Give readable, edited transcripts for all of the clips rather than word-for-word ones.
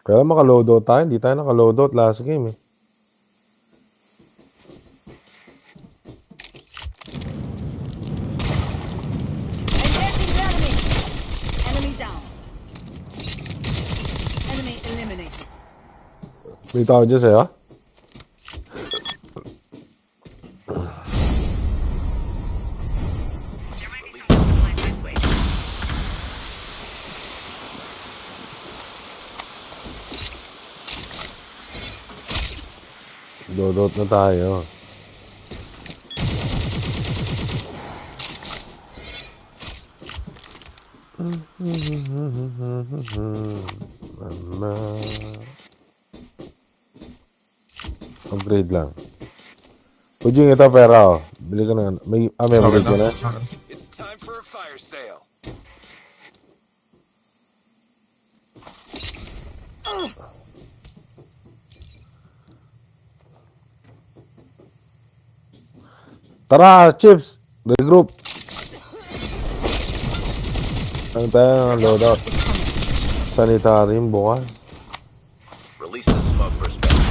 Kaya maka-loadout tayo. Hindi tayo naka-loadout last game eh. Engaging the enemy. Enemy down. Enemy eliminated. May tao dyan sa'yo? Loadout na tayo. Upgrade lang. Pujing, ito pera oh. Bili ka na. May upgrade ka na. It's time for a fire sale. Tara, Chips! Regroup! Ano tayo ng loadout? Sanitary yung bukas. Release the smoke for space.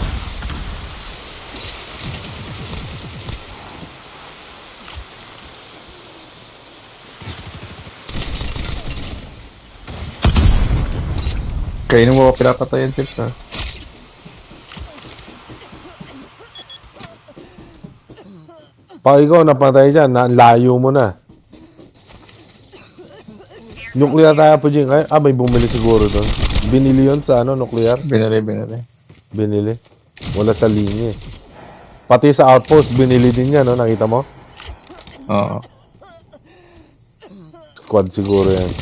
Kainin mo pinapatay yung chips ha. Pag ikaw napatay dyan, layo mo na. Nuclear tayo po dyan. May bumili siguro doon. Binili yun sa nuclear. Binili. Binili. Wala sa linya eh. Pati sa outpost, binili din yan, no? Nakita mo? Oo. Squad siguro yan.